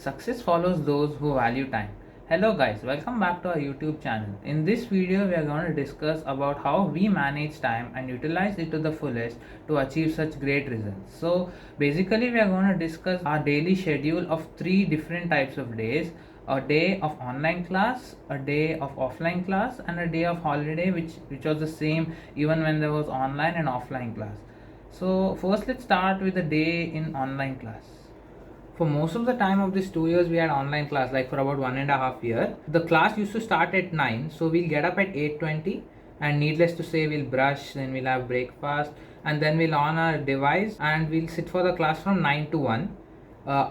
Success follows those who value time. Hello guys, welcome back to our YouTube channel. In this video, we are going to discuss about how we manage time and utilize it to the fullest to achieve such great results. So basically, we are going to discuss our daily schedule of three different types of days: a day of online class, a day of offline class, and a day of holiday, which was the same even when there was online and offline class. So first, let's start with the day in online class. For most of the time of these 2 years, we had online class, like for about 1.5 years. The class used to start at 9, so we'll get up at 8:20, and needless to say, we'll brush, then we'll have breakfast, and then we'll on our device and we'll sit for the class from 9 to 1.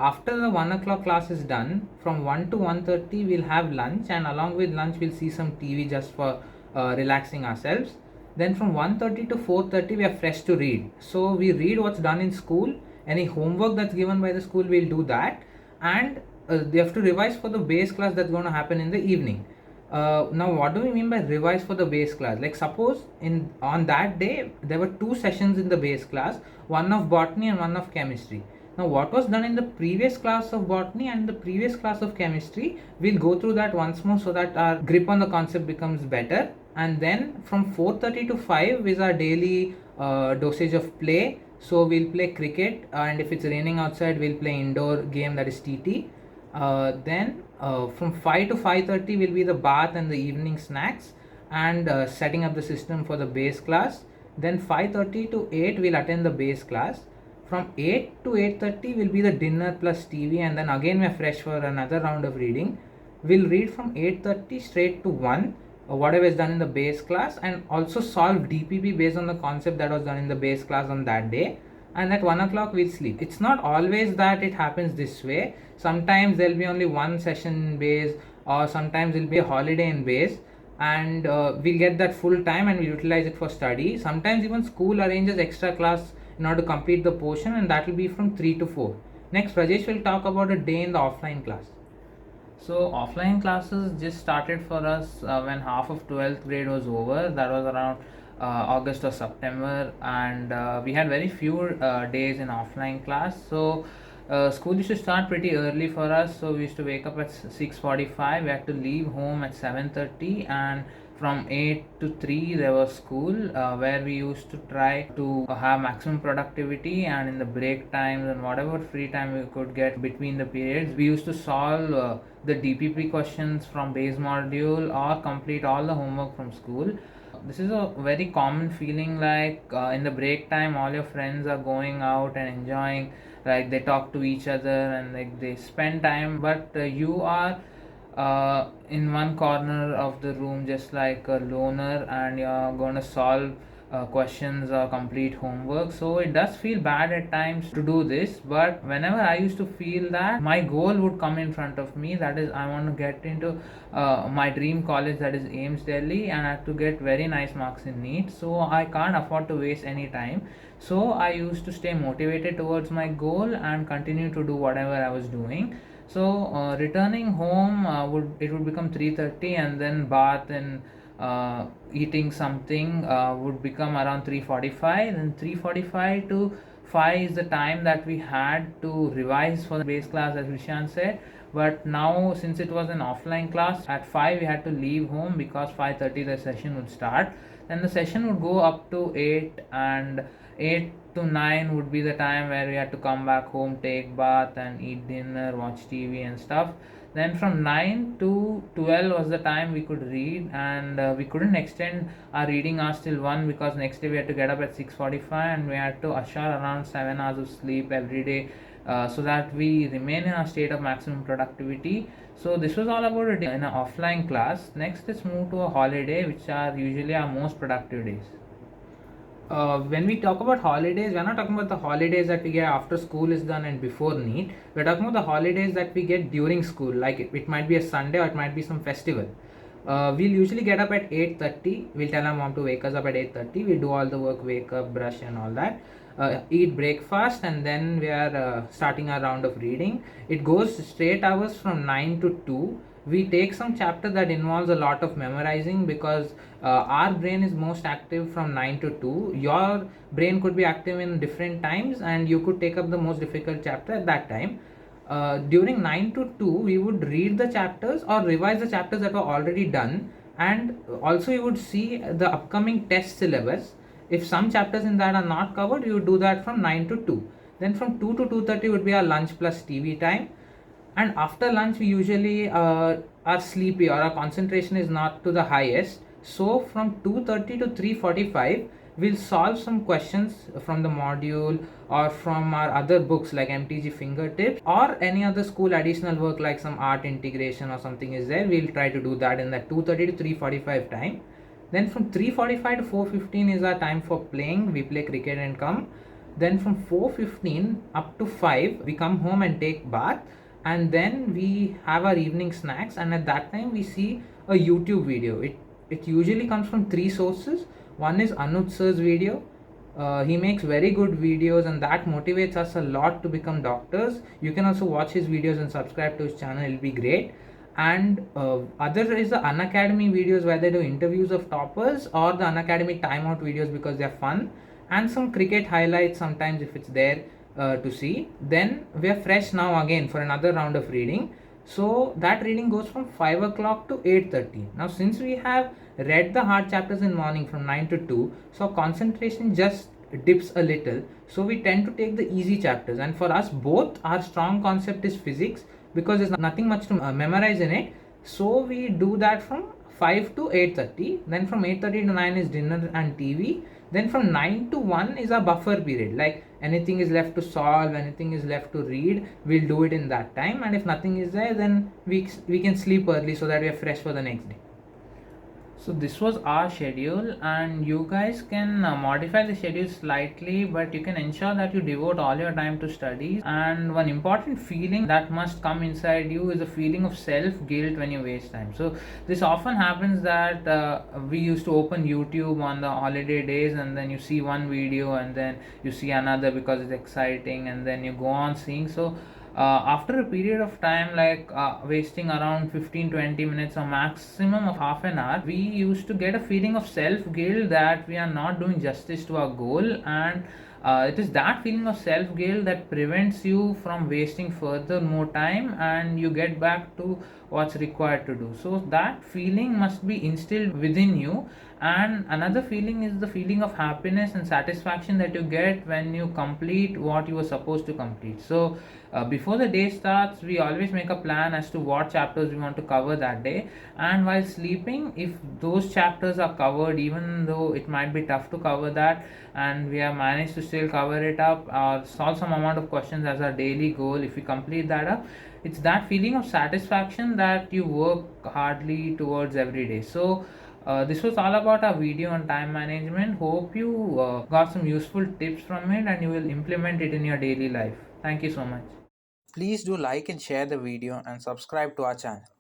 After the 1 o'clock class is done, from 1 to 1:30, we'll have lunch, and along with lunch, we'll see some TV just for relaxing ourselves. Then from 1:30 to 4:30, we are fresh to read. So we read what's done in school. Any homework that's given by the school, we'll do that, and they have to revise for the base class that's going to happen in the evening. Now, what do we mean by revise for the base class? Like, suppose on that day there were two sessions in the base class, one of botany and one of chemistry. Now, what was done in the previous class of botany and the previous class of chemistry, we'll go through that once more so that our grip on the concept becomes better. And then from 4:30 to 5 is our daily dosage of play. So we'll play cricket, and if it's raining outside, we'll play indoor game, that is TT. Then from 5 to 5:30 will be the bath and the evening snacks, and setting up the system for the base class. Then 5:30 to 8 we'll attend the base class. From 8 to 8:30 will be the dinner plus TV, and then again we're fresh for another round of reading. We'll read from 8:30 straight to 1, whatever is done in the base class, and also solve DPP based on the concept that was done in the base class on that day. And at 1 o'clock we'll sleep. It's not always that it happens this way. Sometimes there'll be only one session in base, or sometimes it'll be a holiday in base, and we'll get that full time and we'll utilize it for study. Sometimes even school arranges extra class in order to complete the portion, and that will be from 3 to 4. Next, Rajesh will talk about a day in the offline class. So offline classes just started for us when half of 12th grade was over. That was around August or September, and we had very few days in offline class. So school used to start pretty early for us. So we used to wake up at 6:45. We had to leave home at 7:30, and from 8 to 3 there was school, where we used to try to have maximum productivity, and in the break times and whatever free time we could get between the periods, we used to solve the DPP questions from base module or complete all the homework from school. This is a very common feeling, like in the break time all your friends are going out and enjoying, like they talk to each other and like they spend time, but you are in one corner of the room just like a loner, and you're going to solve questions or complete homework. So it does feel bad at times to do this, but whenever I used to feel that, my goal would come in front of me, that is, I want to get into my dream college, that is AIMS Delhi, and I have to get very nice marks in NEET. So I can't afford to waste any time. So I used to stay motivated towards my goal and continue to do whatever I was doing. So returning home would become 3:30, and then bath and eating something would become around 3:45. Then 3:45 to 5 is the time that we had to revise for the base class, as Vishan said. But now, since it was an offline class, at 5 we had to leave home because 5:30 the session would start. Then the session would go up to 8, and 8 to 9 would be the time where we had to come back home, take bath and eat dinner, watch TV and stuff. Then from 9 to 12 was the time we could read, and we couldn't extend our reading hours till 1 because next day we had to get up at 6:45, and we had to assure around 7 hours of sleep every day, so that we remain in a state of maximum productivity. So this was all about a day in an offline class. Next, let's move to a holiday, which are usually our most productive days. When we talk about holidays, we're not talking about the holidays that we get after school is done and before NEET. We're talking about the holidays that we get during school, like it might be a Sunday or it might be some festival. We'll usually get up at 8:30. We'll tell our mom to wake us up at 8:30. We do all the work, wake up, brush and all that. Eat breakfast, and then we are starting our round of reading. It goes straight hours from 9 to 2. We take some chapter that involves a lot of memorizing, because our brain is most active from 9 to 2. Your brain could be active in different times, and you could take up the most difficult chapter at that time. during 9 to 2 we would read the chapters or revise the chapters that were already done, and also you would see the upcoming test syllabus. If some chapters in that are not covered, you would do that from 9 to 2. Then from 2 to 2:30 would be our lunch plus TV time, and after lunch we usually are sleepy or our concentration is not to the highest. So from 2:30 to 3:45 we'll solve some questions from the module or from our other books like MTG Fingertips, or any other school additional work like some art integration or something is there. We'll try to do that in that 2:30 to 3:45 time. Then from 3:45 to 4:15 is our time for playing. We play cricket and come. Then from 4:15 up to 5 we come home and take bath, and then we have our evening snacks, and at that time we see a YouTube video. It usually comes from three sources. One is Anuj sir's video. He makes very good videos and that motivates us a lot to become doctors. You can also watch his videos and subscribe to his channel, it'll be great. And other is the Unacademy videos where they do interviews of toppers, or the Unacademy timeout videos because they're fun, and some cricket highlights sometimes if it's there to see. Then we are fresh now again for another round of reading. So that reading goes from 5 o'clock to 8:30. Now since we have read the hard chapters in morning from 9 to 2, so concentration just dips a little. So we tend to take the easy chapters, and for us both our strong concept is physics because there's nothing much to memorize in it. So we do that from 5 to 8:30. Then from 8:30 to 9 is dinner and TV. Then from 9 to 1 is a buffer period, like anything is left to solve, anything is left to read, we'll do it in that time, and if nothing is there then we can sleep early so that we are fresh for the next day. So this was our schedule, and you guys can modify the schedule slightly, but you can ensure that you devote all your time to studies. And one important feeling that must come inside you is a feeling of self guilt when you waste time. So this often happens that we used to open YouTube on the holiday days, and then you see one video and then you see another because it's exciting, and then you go on seeing. So after a period of time like wasting around 15-20 minutes or maximum of half an hour, we used to get a feeling of self guilt that we are not doing justice to our goal. And it is that feeling of self guilt that prevents you from wasting further more time, and you get back to what's required to do. So that feeling must be instilled within you. And another feeling is the feeling of happiness and satisfaction that you get when you complete what you were supposed to complete. So before the day starts, we always make a plan as to what chapters we want to cover that day, and while sleeping, if those chapters are covered, even though it might be tough to cover that, and we have managed to still cover it up or solve some amount of questions as our daily goal, if we complete that up, it's that feeling of satisfaction that you work hardly towards every day. So this was all about our video on time management. Hope you got some useful tips from it and you will implement it in your daily life. Thank you so much. Please do like and share the video and subscribe to our channel.